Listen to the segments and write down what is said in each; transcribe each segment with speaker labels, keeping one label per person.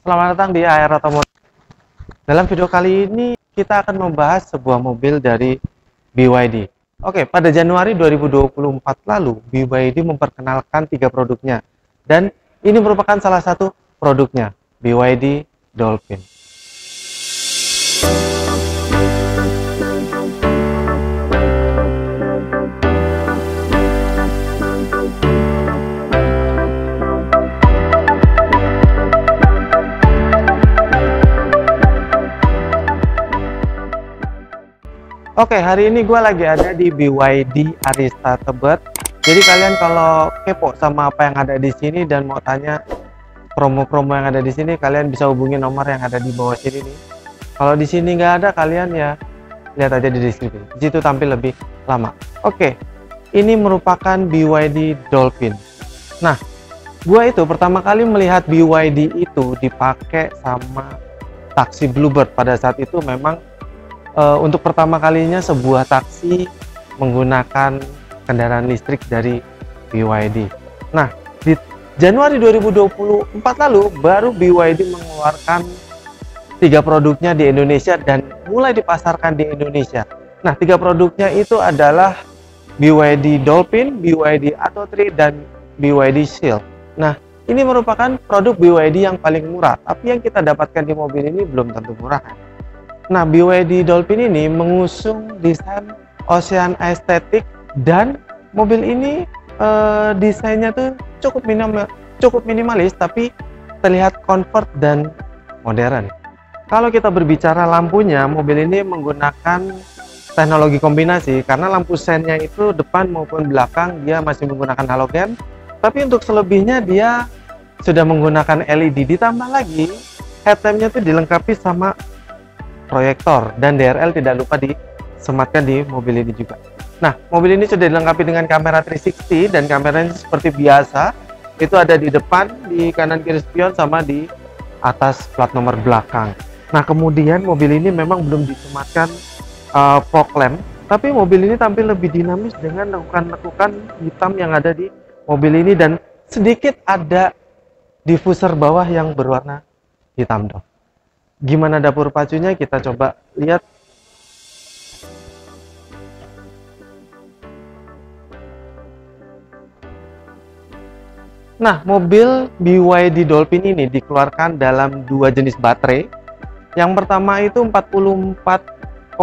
Speaker 1: Selamat datang di AR Otomotif. Dalam video kali ini kita akan membahas sebuah mobil dari BYD. Oke, pada Januari 2024 lalu BYD memperkenalkan 3 produknya dan ini merupakan salah satu produknya, BYD Dolphin. Oke, hari ini gue lagi ada di BYD Arista Tebet. Jadi kalian kalau kepo sama apa yang ada di sini dan mau tanya promo-promo yang ada di sini, kalian bisa hubungi nomor yang ada di bawah sini nih. Kalau di sini nggak ada, kalian ya lihat aja di deskripsi. Di situ tampil lebih lama. Oke, ini merupakan BYD Dolphin. Nah, gue itu pertama kali melihat BYD itu dipakai sama taksi Bluebird. Pada saat itu memang untuk pertama kalinya sebuah taksi menggunakan kendaraan listrik dari BYD. Nah, di Januari 2024 lalu baru BYD mengeluarkan 3 produknya di Indonesia dan mulai dipasarkan di Indonesia. Nah, 3 produknya itu adalah BYD Dolphin, BYD Atto 3, dan BYD Shield. Nah, ini merupakan produk BYD yang paling murah, tapi yang kita dapatkan di mobil ini belum tentu murah. Nah, BYD Dolphin ini mengusung desain Ocean Aesthetic dan mobil ini desainnya tuh cukup minimalis tapi terlihat comfort dan modern. Kalau kita berbicara lampunya, mobil ini menggunakan teknologi kombinasi karena lampu sennya itu depan maupun belakang dia masih menggunakan halogen, tapi untuk selebihnya dia sudah menggunakan LED. Ditambah lagi headlampnya tuh dilengkapi sama proyektor dan DRL tidak lupa disematkan di mobil ini juga. Nah, mobil ini sudah dilengkapi dengan kamera 360 dan kameranya seperti biasa itu ada di depan, di kanan kiri spion, sama di atas plat nomor belakang. Nah, kemudian mobil ini memang belum disematkan fog lamp, tapi mobil ini tampil lebih dinamis dengan lekukan-lekukan hitam yang ada di mobil ini dan sedikit ada diffuser bawah yang berwarna hitam dong. Gimana dapur pacunya, kita coba lihat. Nah, mobil BYD Dolphin ini dikeluarkan dalam 2 jenis baterai. Yang pertama itu 44,9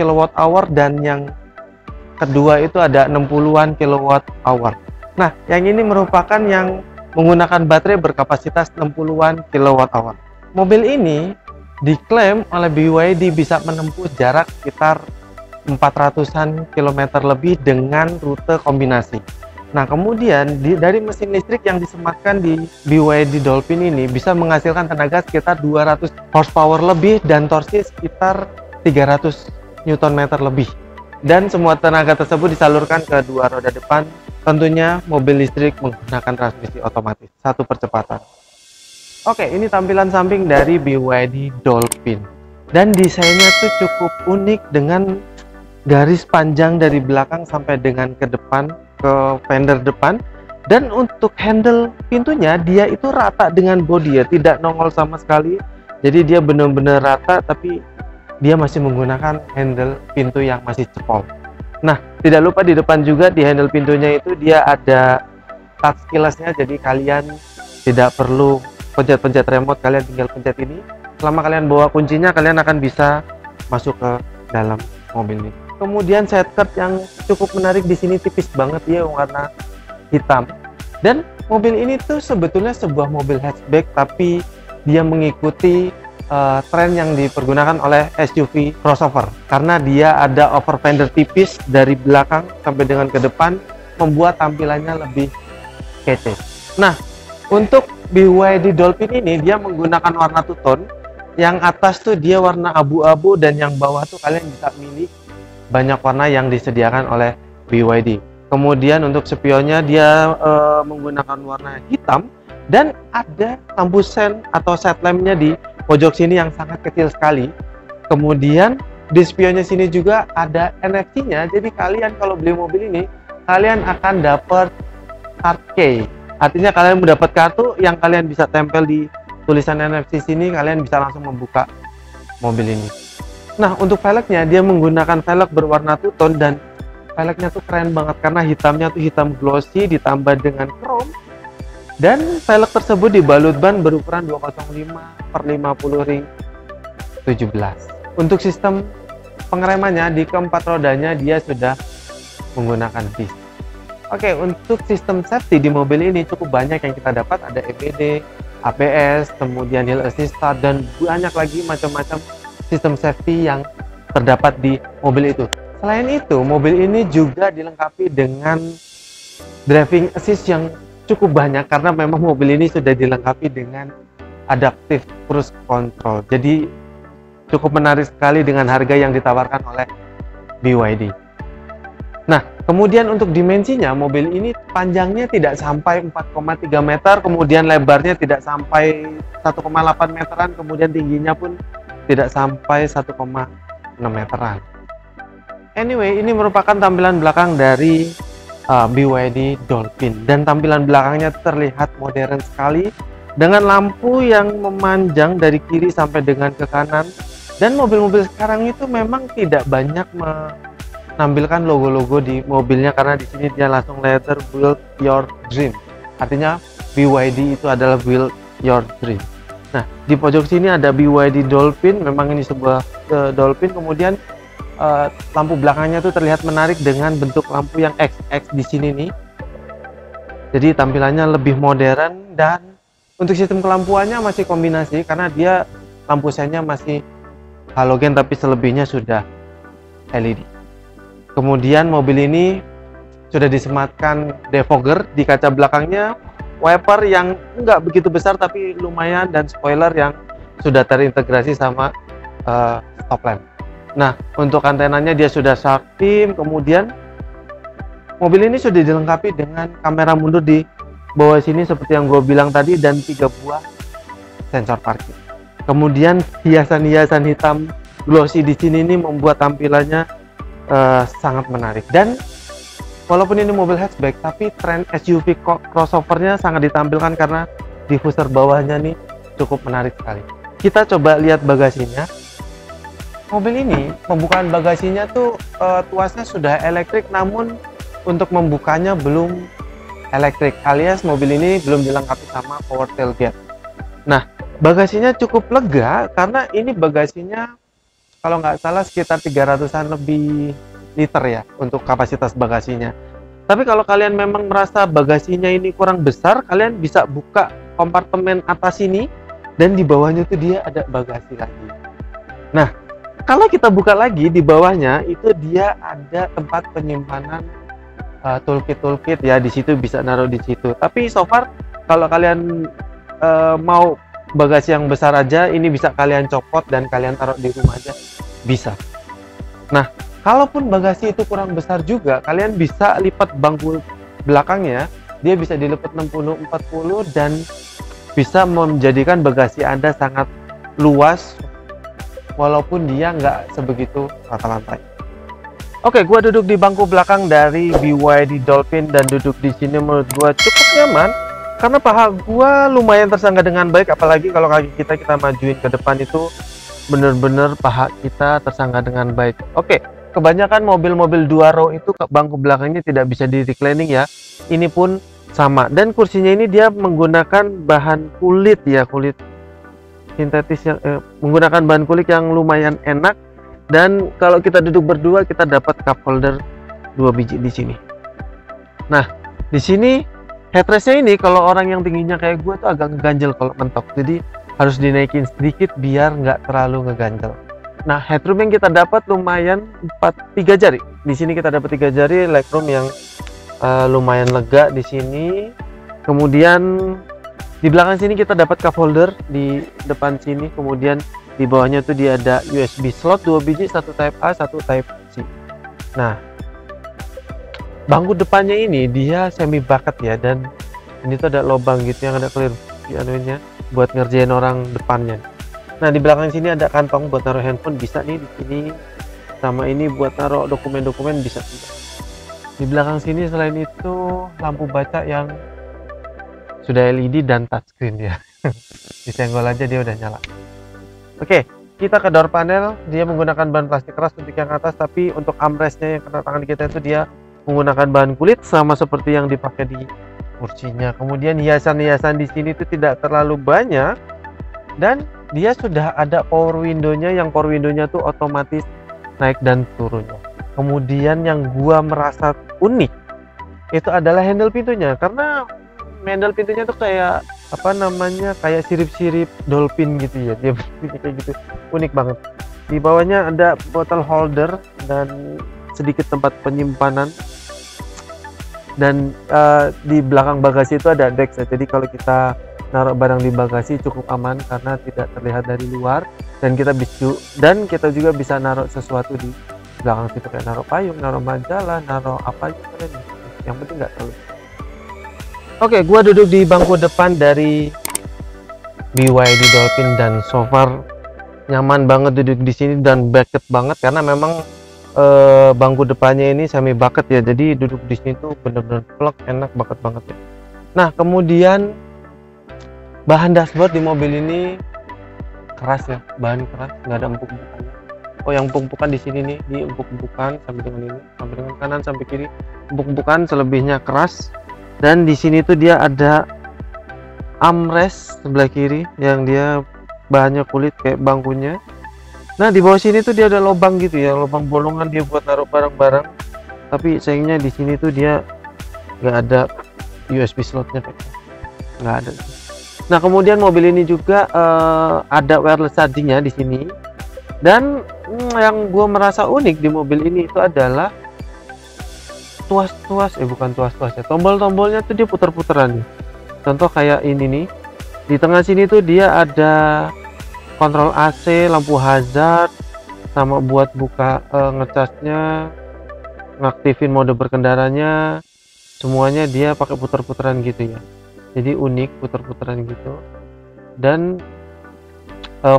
Speaker 1: kWh dan yang kedua itu ada 60-an kWh. Nah, yang ini merupakan yang menggunakan baterai berkapasitas 60-an kWh. Mobil ini diklaim oleh BYD bisa menempuh jarak sekitar 400-an kilometer lebih dengan rute kombinasi. Nah, kemudian dari mesin listrik yang disematkan di BYD Dolphin ini bisa menghasilkan tenaga sekitar 200 horsepower lebih dan torsi sekitar 300 Nm lebih. Dan semua tenaga tersebut disalurkan ke 2 roda depan. Tentunya mobil listrik menggunakan transmisi otomatis, 1 percepatan. Oke, ini tampilan samping dari BYD Dolphin dan desainnya tuh cukup unik dengan garis panjang dari belakang sampai dengan ke depan, ke fender depan. Dan untuk handle pintunya dia itu rata dengan bodi ya, tidak nongol sama sekali, jadi dia benar-benar rata tapi dia masih menggunakan handle pintu yang masih cepol. Nah, tidak lupa di depan juga di handle pintunya itu dia ada touch keyless-nya, jadi kalian tidak perlu pencet-pencet remote, kalian tinggal pencet ini. Selama kalian bawa kuncinya, kalian akan bisa masuk ke dalam mobil ini. Kemudian seatbelt yang cukup menarik di sini tipis banget ya, warna hitam. Dan mobil ini tuh sebetulnya sebuah mobil hatchback, tapi dia mengikuti tren yang dipergunakan oleh SUV crossover karena dia ada over fender tipis dari belakang sampai dengan ke depan, membuat tampilannya lebih kece. Nah, untuk BYD Dolphin ini dia menggunakan warna two tone. Yang atas tuh dia warna abu-abu dan yang bawah tuh kalian bisa milih banyak warna yang disediakan oleh BYD. Kemudian untuk spionnya dia menggunakan warna hitam dan ada lampu sen atau set lampnya di pojok sini yang sangat kecil sekali. Kemudian di spionnya sini juga ada NFC-nya. Jadi kalian kalau beli mobil ini kalian akan dapat card key. Artinya kalian mendapat kartu yang kalian bisa tempel di tulisan NFC sini, kalian bisa langsung membuka mobil ini. Nah, untuk velgnya dia menggunakan velg berwarna two tone, dan velgnya tuh keren banget karena hitamnya tuh hitam glossy ditambah dengan chrome, dan velg tersebut dibalut ban berukuran 205/50 ring 17. Untuk sistem pengeremannya di keempat rodanya dia sudah menggunakan disc. Oke, untuk sistem safety di mobil ini cukup banyak yang kita dapat, ada EPD, ABS, kemudian hill assist start, dan banyak lagi macam-macam sistem safety yang terdapat di mobil itu. Selain itu, mobil ini juga dilengkapi dengan driving assist yang cukup banyak karena memang mobil ini sudah dilengkapi dengan adaptive cruise control. Jadi cukup menarik sekali dengan harga yang ditawarkan oleh BYD. Nah, kemudian untuk dimensinya, mobil ini panjangnya tidak sampai 4,3 meter, kemudian lebarnya tidak sampai 1,8 meteran, kemudian tingginya pun tidak sampai 1,6 meteran. Anyway, ini merupakan tampilan belakang dari BYD Dolphin, dan tampilan belakangnya terlihat modern sekali dengan lampu yang memanjang dari kiri sampai dengan ke kanan. Dan mobil-mobil sekarang itu memang tidak banyak menampilkan logo-logo di mobilnya karena di sini dia langsung letter build your dream. Artinya BYD itu adalah build your dream. Nah, di pojok sini ada BYD Dolphin, memang ini sebuah Dolphin. Kemudian lampu belakangnya tuh terlihat menarik dengan bentuk lampu yang XX di sini nih. Jadi tampilannya lebih modern, dan untuk sistem kelampuannya masih kombinasi karena dia lampu senya masih halogen tapi selebihnya sudah LED. Kemudian mobil ini sudah disematkan defogger di kaca belakangnya, wiper yang enggak begitu besar tapi lumayan, dan spoiler yang sudah terintegrasi sama stop lamp. Nah, untuk antenanya dia sudah shark beam. Kemudian mobil ini sudah dilengkapi dengan kamera mundur di bawah sini seperti yang gue bilang tadi, dan 3 buah sensor parkir. Kemudian hiasan-hiasan hitam glossy di sini ini membuat tampilannya sangat menarik. Dan walaupun ini mobil hatchback, tapi tren SUV crossovernya sangat ditampilkan karena diffuser bawahnya nih cukup menarik sekali. Kita coba lihat bagasinya. Mobil ini pembukaan bagasinya tuh tuasnya sudah elektrik, namun untuk membukanya belum elektrik, alias mobil ini belum dilengkapi sama power tailgate. Nah, bagasinya cukup lega karena ini bagasinya kalau nggak salah sekitar 300-an lebih liter ya untuk kapasitas bagasinya. Tapi kalau kalian memang merasa bagasinya ini kurang besar, kalian bisa buka kompartemen atas ini, dan di bawahnya tuh dia ada bagasi lagi. Nah, kalau kita buka lagi di bawahnya itu dia ada tempat penyimpanan toolkit ya, di situ bisa naruh di situ. Tapi so far kalau kalian mau bagasi yang besar aja, ini bisa kalian copot dan kalian taruh di rumah aja bisa. Nah, kalaupun bagasi itu kurang besar juga, kalian bisa lipat bangku belakangnya, dia bisa dilipat 60-40 dan bisa menjadikan bagasi Anda sangat luas walaupun dia nggak sebegitu rata lantai. Oke, gua duduk di bangku belakang dari BYD Dolphin, dan duduk di sini menurut gua cukup nyaman karena paha gua lumayan tersangga dengan baik, apalagi kalau kaki kita majuin ke depan itu bener-bener paha kita tersangga dengan baik. Oke, kebanyakan mobil-mobil 2 row itu bangku belakangnya tidak bisa di reclining ya. Ini pun sama, dan kursinya ini dia menggunakan bahan kulit ya, kulit sintetis yang menggunakan bahan kulit yang lumayan enak. Dan kalau kita duduk berdua kita dapat cup holder 2 biji di sini. Nah, di sini headrestnya ini kalau orang yang tingginya kayak gue tuh agak ngeganjel kalau mentok, jadi harus dinaikin sedikit biar nggak terlalu ngeganjel. Nah, headroom yang kita dapat lumayan 3 jari. Di sini kita dapat 3 jari, legroom yang lumayan lega di sini. Kemudian di belakang sini kita dapat cup holder di depan sini. Kemudian di bawahnya tuh dia ada USB slot 2 biji, 1 Type A, 1 Type C. Nah, bangku depannya ini dia semi bucket ya, dan ini tuh ada lubang gitu yang ada clear anunya buat ngerjain orang depannya. Nah, di belakang sini ada kantong buat taruh handphone, bisa nih di sini, sama ini buat taruh dokumen-dokumen bisa juga. Di belakang sini selain itu lampu baca yang sudah LED dan touchscreen ya. Disenggol aja dia udah nyala. Oke, kita ke door panel. Dia menggunakan bahan plastik keras untuk yang atas, tapi untuk armrestnya yang kena tangan kita itu dia menggunakan bahan kulit sama seperti yang dipakai di kursinya. Kemudian hiasan-hiasan di sini itu tidak terlalu banyak, dan dia sudah ada power window-nya, yang power window-nya tuh otomatis naik dan turunnya. Kemudian yang gua merasa unik itu adalah handle pintunya, karena handle pintunya tuh kayak apa namanya, kayak sirip-sirip dolphin gitu ya, dia begini kayak gitu, unik banget. Di bawahnya ada bottle holder dan sedikit tempat penyimpanan, dan di belakang bagasi itu ada deck, jadi kalau kita naruh barang di bagasi cukup aman karena tidak terlihat dari luar, dan kita juga bisa naruh sesuatu di belakang situ, kayak naruh payung, naruh majalah, naruh apa aja keren, yang penting nggak terlalu. Oke, gua duduk di bangku depan dari BYD Dolphin, dan so far nyaman banget duduk di sini dan bucket banget, karena memang bangku depannya ini semi bucket ya, jadi duduk di sini tuh bener-bener plek, enak banget ya. Nah, kemudian bahan dashboard di mobil ini keras ya, bahan keras, nggak ada empuk-empukannya. Oh, yang empuk-empukan di sini nih, di empuk-empukan sampai dengan ini, sampai dengan kanan sampai kiri empuk-empukan, selebihnya keras. Dan di sini tuh dia ada armrest sebelah kiri yang dia bahannya kulit kayak bangkunya. Nah, di bawah sini tuh dia ada lubang gitu ya, lubang bolongan dia buat naruh barang-barang. Tapi sayangnya di sini tuh dia nggak ada USB slotnya, nggak ada. Nah, kemudian mobil ini juga ada wireless chargingnya di sini. Dan yang gue merasa unik di mobil ini itu adalah bukan tuas-tuas ya, tombol-tombolnya tuh dia puter-puteran nih. Contoh kayak ini nih, di tengah sini tuh dia ada kontrol AC, lampu hazard, sama buat buka ngecasnya, ngaktifin mode berkendaranya, semuanya dia pakai puter-puteran gitu ya. Jadi unik, puter-puteran gitu. Dan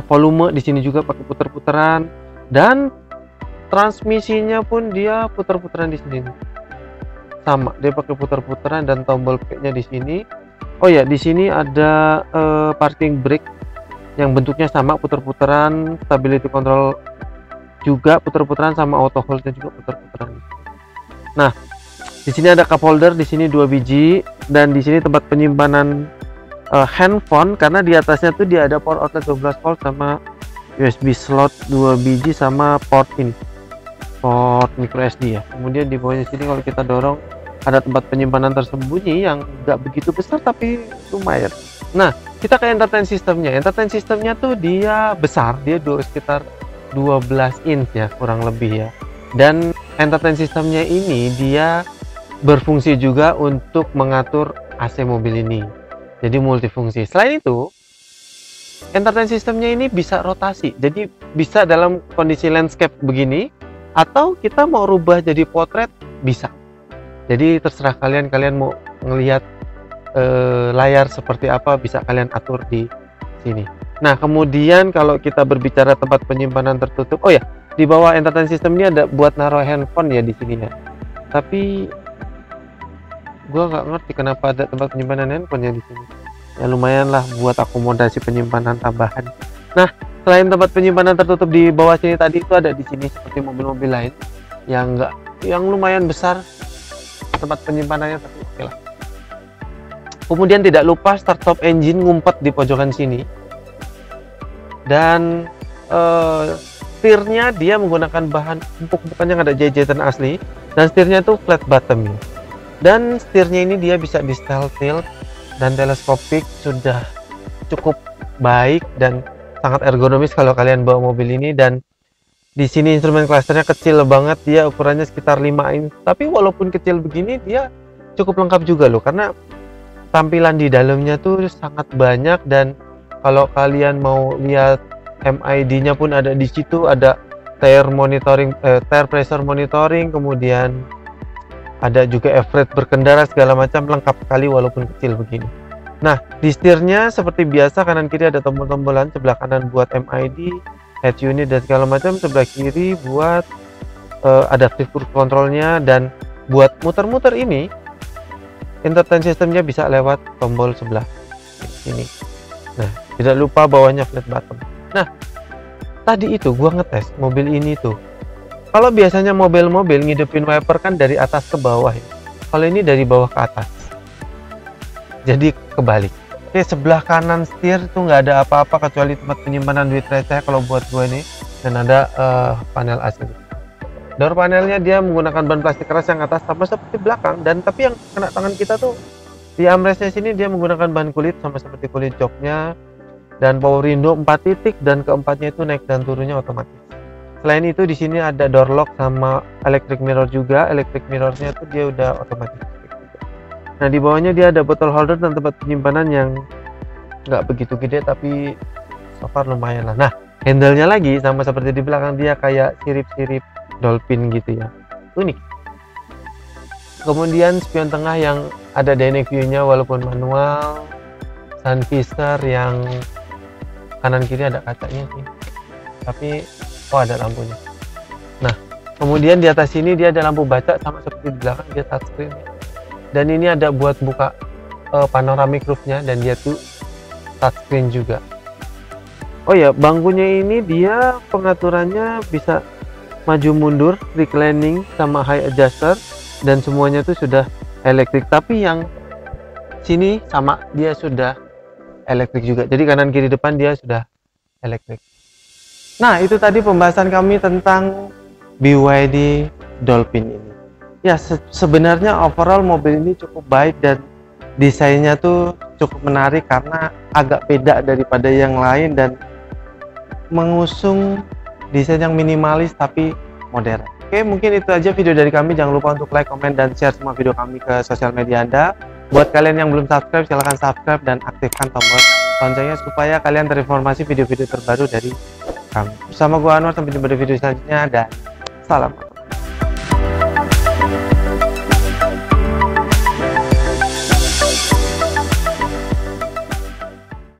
Speaker 1: volume di sini juga pakai puter-puteran, dan transmisinya pun dia puter-puteran di sini. Sama, dia pakai puter-puteran, dan tombol P-nya di sini. Oh ya, di sini ada parking brake yang bentuknya sama, puter-puteran, stability control juga puter-puteran, sama auto hold-nya juga puter-puteran. Nah, di sini ada cup holder, di sini 2 biji, dan di sini tempat penyimpanan handphone, karena di atasnya tuh dia ada port outlet 12 volt sama USB slot 2 biji sama port ini, port micro SD ya. Kemudian di bawahnya sini kalau kita dorong ada tempat penyimpanan tersembunyi yang nggak begitu besar tapi lumayan. Nah, kita ke entertain systemnya. Entertain systemnya tuh dia besar, dia sekitar 12 inch ya kurang lebih ya. Dan entertain systemnya ini dia berfungsi juga untuk mengatur AC mobil ini. Jadi multifungsi. Selain itu, entertain systemnya ini bisa rotasi. Jadi bisa dalam kondisi landscape begini, atau kita mau rubah jadi potret bisa. Jadi terserah kalian mau ngelihat layar seperti apa, bisa kalian atur di sini. Nah, kemudian kalau kita berbicara tempat penyimpanan tertutup, oh ya, di bawah entertain system ini ada buat naruh handphone ya di sini ya. Tapi gua nggak ngerti kenapa ada tempat penyimpanan handphonenya di sini. Ya lumayan lah buat akomodasi penyimpanan tambahan. Nah, selain tempat penyimpanan tertutup di bawah sini tadi, itu ada di sini seperti mobil-mobil lain yang lumayan besar tempat penyimpanannya, tapi oke lah. Kemudian tidak lupa start stop engine ngumpet di pojokan sini. Dan setirnya dia menggunakan bahan empuk-empukan yang ada jahitan asli, dan setirnya itu flat bottom. Dan setirnya ini dia bisa di style tilt dan teleskopik, sudah cukup baik dan sangat ergonomis kalau kalian bawa mobil ini. Dan di sini instrumen clusternya kecil banget, dia ukurannya sekitar 5 inch. Tapi walaupun kecil begini dia cukup lengkap juga loh, karena tampilan di dalamnya tuh sangat banyak. Dan kalau kalian mau lihat MID-nya pun ada di situ, ada tire monitoring, tire pressure monitoring, kemudian ada juga F-rate berkendara, segala macam, lengkap sekali walaupun kecil begini. Nah, di setirnya seperti biasa kanan kiri ada tombol-tombolan, sebelah kanan buat MID, head unit dan segala macam, sebelah kiri buat adaptive cruise controlnya. Dan buat muter-muter ini entertain systemnya bisa lewat tombol sebelah sini. Nah, tidak lupa bawahnya flat bottom. Nah, tadi itu gua ngetes mobil ini tuh. Kalau biasanya mobil-mobil ngidupin wiper kan dari atas ke bawah ya. Kalau ini dari bawah ke atas. Jadi kebalik. Oke, sebelah kanan setir tuh nggak ada apa-apa kecuali tempat penyimpanan duit receh kalau buat gue nih, dan ada panel AC. Door panelnya dia menggunakan ban plastik keras yang atas sama seperti belakang, dan tapi yang kena tangan kita tuh di armrestnya sini dia menggunakan bahan kulit sama seperti kulit joknya, dan power window 4 titik dan keempatnya itu naik dan turunnya otomatis. Selain itu di sini ada door lock sama electric mirror juga. Electric mirrornya tuh dia udah otomatis. Nah, di bawahnya dia ada bottle holder dan tempat penyimpanan yang nggak begitu gede tapi so far lumayan lah. Nah, handle-nya lagi sama seperti di belakang, dia kayak sirip-sirip dolphin gitu ya, unik. Kemudian spion tengah yang ada dynamic view-nya walaupun manual. Sun visor yang kanan kiri ada kacanya sih, tapi ada lampunya. Nah, kemudian di atas sini dia ada lampu baca sama seperti di belakang, dia touchscreen. Dan ini ada buat buka panoramic roof-nya, dan dia tuh touchscreen juga. Oh ya, bangkunya ini dia pengaturannya bisa maju mundur, reclining sama high adjuster, dan semuanya tuh sudah elektrik. Tapi yang sini sama dia sudah elektrik juga. Jadi kanan kiri depan dia sudah elektrik. Nah, itu tadi pembahasan kami tentang BYD Dolphin ini. Ya, sebenarnya overall mobil ini cukup baik dan desainnya tuh cukup menarik karena agak beda daripada yang lain dan mengusung desain yang minimalis tapi modern. Oke, mungkin itu aja video dari kami. Jangan lupa untuk like, comment, dan share semua video kami ke sosial media Anda. Buat kalian yang belum subscribe, silahkan subscribe dan aktifkan tombol loncengnya supaya kalian terinformasi video-video terbaru dari kami. Bersama gua Anwar, sampai jumpa di video selanjutnya dan salam.